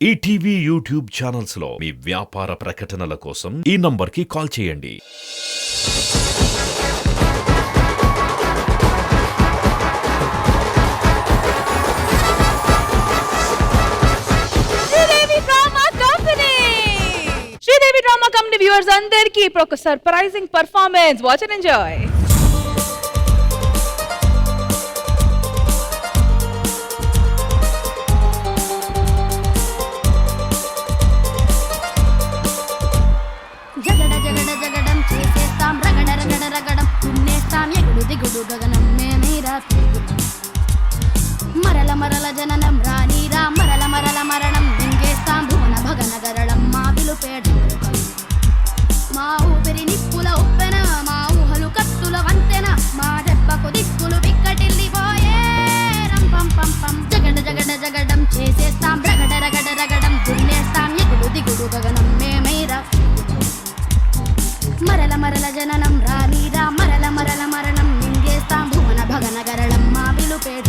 ETV YouTube channels లో మీ వ్యాపార ప్రకటనల కోసం ఈ నంబర్కి కాల్ చేయండి. శ్రీదేవి డ్రామా కంపెనీ వ్యూవర్స్ అందరికీ ఇప్పుడు ఒక surprising performance. Watch and enjoy. జగడ జగడ జగడం చేసేస్తాం, రగడ రగడ రగడం తున్నేస్తాం, ఎగుడు దిగుడు గగనం మేమేరా మరల మరల జననం రానీరా, మరల మరల మరణం మింగేస్తాం, భువన భగన గరళం మా పిలుపేట మా ఊపిరి నిప్పుల ఉప్పెన, మా ఊహలు కత్తుల వంతెన, మా దెబ్బకు దిక్కులు బిక్కటిల్లిపోయే రంపం పం పం. జగడ జగడ జగడం చేసేస్తాం, రగడ రగడ రగడం తున్నేస్తాం, ఎగుడు దిగుడు గగనం మేమేరా మరల మరల జననం రానీరా, మరల మరల మరణం మింగేస్తాం, భువన భగన గరళం మా పిలుపేట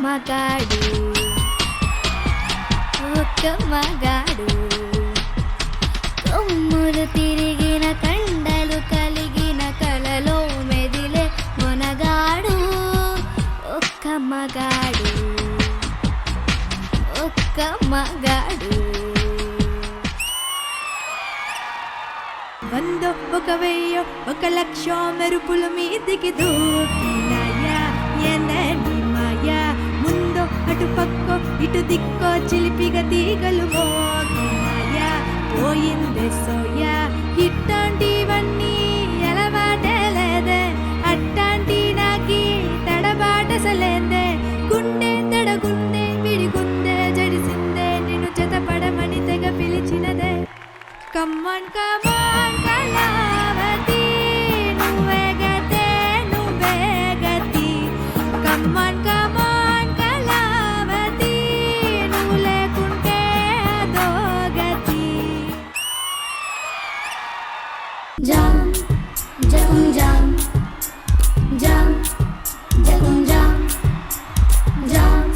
మగాడు ఒక్క మగాడు కొమ్ములు తిరిగిన కండలు కలిగిన కలలో మెదిలే మొనగాడు ఒక్క మగాడు ఒక్క మగాడు. వందో ఒక వెయ్యో ఒక లక్ష మెరుపుల మీదికి దూకినాయా ఎందని మాయా, ముందో అటు పక్కో ఇటు దిక్కో చిలిపిగా తీగలు మోగినాయా, పోయిందే సోయా ఇట్లాంటివన్నీ ఎలవాటే లేదే, అట్టాంటి నాకి తడబాటసలేందే, గుండె తడగుండే విడిగుందే జడిసిందే, నిన్ను చెతపడమని తెగ పిలిచినదే. కమ్మన్ కమాన్ కళావతి నువ్వే గతే నువ్వే గతి, కమ్మన్ కమాన్ కళావతి నువ్వు లేకుంటే అదో గతి. జామ్ జగుం జామ్ జామ్ జగుం జామ్ జామ్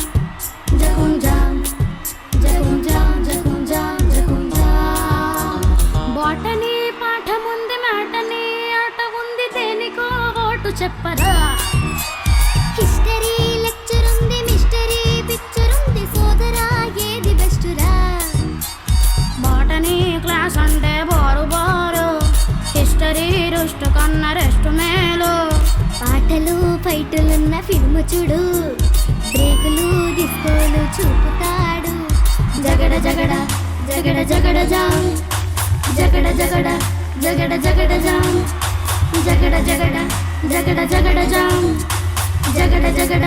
జగుం జామ్ జగుం జామ్ జగుం జామ్ జగుం జామ్. బాటనీ పాఠముంది మ్యాటనీ ఆట ఉంది, దేనికో ఓటు చెప్పరా. హిస్టరీ లెక్చర్ ఉంది, మిస్టరీ పిక్చర్ ఉంది, సోదరా ఏది బెస్ట్ రా. బాటనీ క్లాస్ అంటే బారు బారు, హిస్టరీ రుస్ట్ కన్న రెస్ట్ మేలు, పాటలు ఫైటులున్న ఫిల్మ్ చూడు, బ్రేకులు డిస్కోలు చూపుతాడు. జగడ జగడ జగడ జగడ జామ్ జగడ జగడ జగడ జగడ జామ్ జగడ జగడ జగడ జగడ జామ్ జగడ జగడ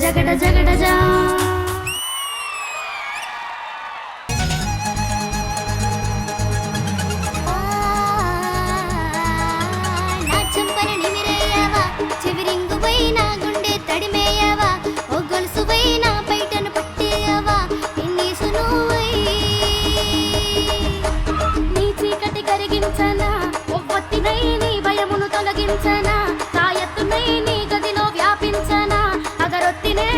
జగడ జగడ జామ్. నా చెంపలు నిమిరేయవా, చెవిరింగు పోయినా గుండె తడిమేయవా, ఓ గొలుసు పోయినా బయటను పట్టేయవా, ఎన్నీసు నువ్వై నీ చీకటి కరిగించనా, ఒవ్వొత్తినై నీ భయమును తొలగించనా, తాయెత్తునై నీ గదిలో వ్యాపించనా, అగరొత్తినే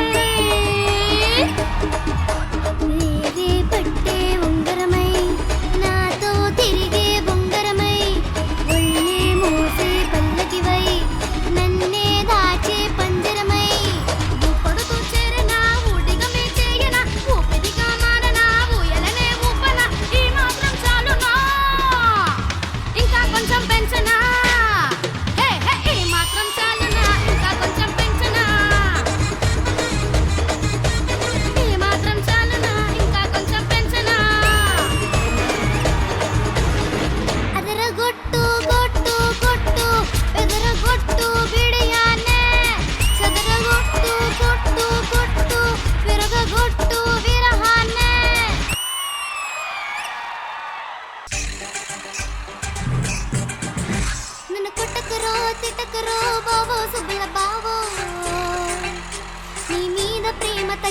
వేరే పట్టే ఉంగరమై నాతో తిరిగే బొంగరమై, ఒళ్ళే మోసే పల్లకివై నన్నే దాచే పంజరమై, పడుతూ చేరనా ఊడి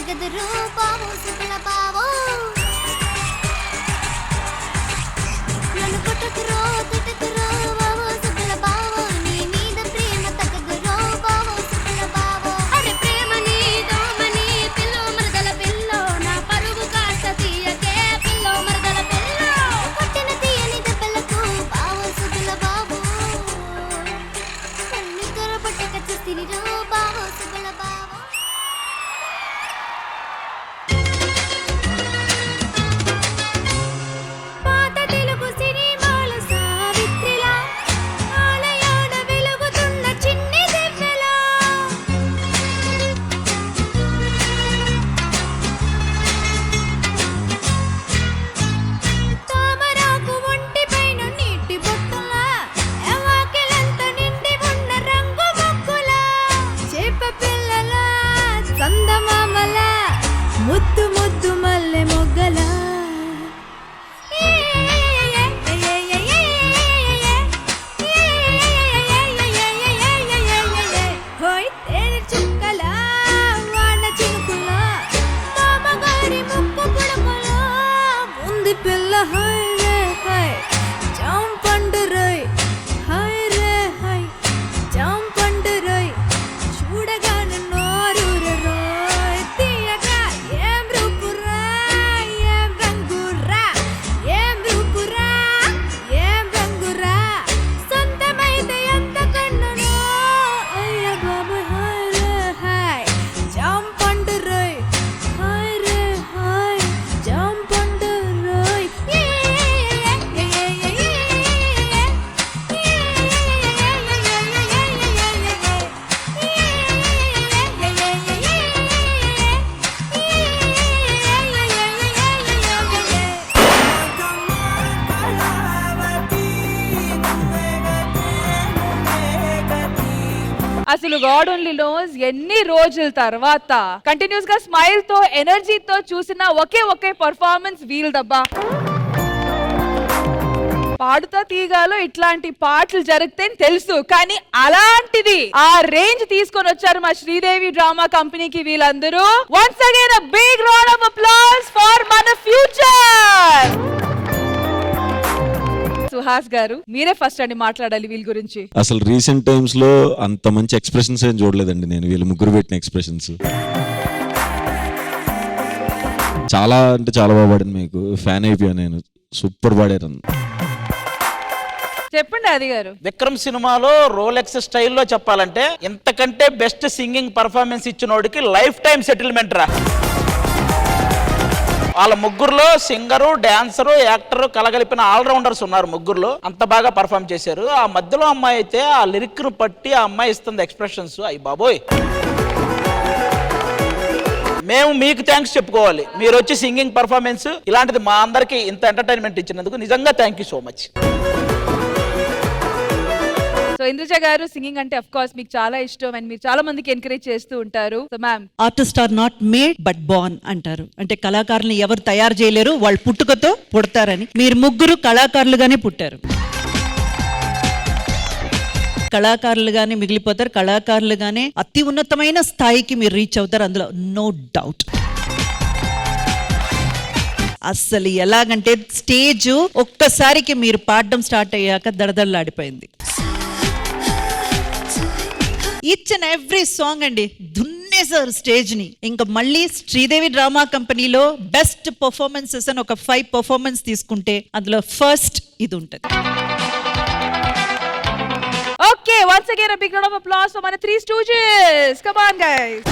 తగదురు బావో సుబ్బల బావో నన్ను కొట్టుకురో తిట్టుకురో బావో సుబ్బల బావో నీ మీద ప్రేమ తగదురో బావో సుబ్బల బావో అరే ప్రేమని దోమని పిల్లో మరదల పిల్లో నా పరుగు కాస్త తీయకే పిల్లో మరదల పిల్లో కొట్టిన తీయని దెబ్బలకు బావో సుబ్బల బావో నిద్ర పట్టక చేస్తినిరో బావో సుబ్బల బావో పాత తెలుగు సినిమాల సావిత్రిలా ఆలయాన వెలుగుతున్న చిన్ని దివ్వెలా తామరాకు ఒంటిపైన నీటి బొట్టులా ఎవాకిలంత నిండి ఉన్న రంగు మొక్కులా చేప పిల్లల చందమామల ముద్దు ముద్దు మల్లె మొగ్గల హోయ్ తేనె చుక్కల వాన చినుకుల మామగారి ముక్కు పుడకల ఉంది పిల్ల హై రే హై జాంపండు రోయ్ హై రే హై జాంపండు రోయ్ చూడగానే నోరూరే రోయ్ తీయగా ఏం రూపురా ఏం రంగురా ఏం రూపురా ఏం రంగురా సొంతమైతే ఎంత కన్నునో అయ్య బాబోయ్ హై రే హై జాంపండు రోయ్ హై రే హై జాంపండు రోయ్ అసలు గాడ్ ఓన్లీ నోస్ ఎన్ని రోజుల తర్వాత కంటిన్యూస్ గా స్మైల్ తో ఎనర్జీతో చూసిన ఒకే పర్ఫార్మెన్స్ వీల్దబ్బా. పాడుతా తీగాలో ఇట్లాంటి పాటలు జరుగుతాయని తెలుసు, కానీ అలాంటిది ఆ రేంజ్ తీసుకొని వచ్చారు మా శ్రీదేవి డ్రామా కంపెనీకి వీళ్ళందరూ. Once again a big round of applause for మన ఫ్యూచర్. సుహాస్ గారు, మీరే ఫస్ట్ అండి మాట్లాడాలి వీళ్ళ గురించి. అసలు రీసెంట్ టైమ్స్ లో అంత మంచి ఎక్స్ప్రెషన్స్ ఏం చూడలేదండి నేను వీళ్ళు ముగ్గురు పెట్టిన ఎక్స్ప్రెషన్స్. చాలా అంటే చాలా బాగా పాడింది, మీకు ఫ్యాన్ అయిపోయాను నేను. సూపర్ పాడారు. చెప్పండి ఆది గారు. విక్రమ్ సినిమాలో రోలెక్స్ స్టైల్లో చెప్పాలంటే ఇంతకంటే బెస్ట్ సింగింగ్ పర్ఫార్మెన్స్ ఇచ్చినోడికి లైఫ్ టైం సెటిల్మెంట్ రా. వాళ్ళ ముగ్గురులో సింగరు, డాన్సరు, యాక్టరు కలగలిపిన ఆల్రౌండర్స్ ఉన్నారు ముగ్గురులో. అంత బాగా పర్ఫామ్ చేశారు. ఆ మధ్యలో అమ్మాయి అయితే ఆ లిరిక్ ను పట్టి ఆ అమ్మాయి ఇస్తుంది ఎక్స్ప్రెషన్స్. అయ్యి బాబోయ్, మేము మీకు థ్యాంక్స్ చెప్పుకోవాలి. మీరు వచ్చి సింగింగ్ పర్ఫార్మెన్స్ ఇలాంటిది మా అందరికి ఇంత ఎంటర్టైన్మెంట్ ఇచ్చినందుకు నిజంగా thank you so much. So Indraja గారు, సింగింగ్ అంటే ఆఫ్ కోర్స్ మీకు చాలా ఇష్టం అండ్ మీరు చాలా మందికి ఎంకరేజ్ చేస్తూ ఉంటారు. So ma'am, artist are not made but born అంటారు. అంటే కళాకారులను ఎవరు తయారు చేయలేరు, వాళ్ళు పుట్టుకతో పుడతారని. మీరు ముగ్గురు కళాకారులుగానే పుట్టారు, కళాకారులుగానే మిగిలిపోతారు, కళాకారులుగానే అతి ఉన్నతమైన స్థాయికి మీరు రీచ్ అవుతారు, అందులో నో డౌట్. అస్సలు ఎలాగంటే స్టేజ్ ఒక్కసారికి మీరు పాడడం స్టార్ట్ అయ్యాక దడదడలాడిపోయింది. ఈచ్ అండ్ ఎవ్రీ సాంగ్ అండి దున్నేసారు స్టేజ్ ని. ఇంకా మళ్ళీ శ్రీదేవి డ్రామా కంపెనీలో బెస్ట్ పర్ఫార్మెన్సెస్ అని ఒక 5 పర్ఫార్మెన్స్ తీసుకుంటే అందులో ఫస్ట్ ఇది ఉంటుంది. Okay, once again a big round of applause for my 3 Stooges. Come on guys.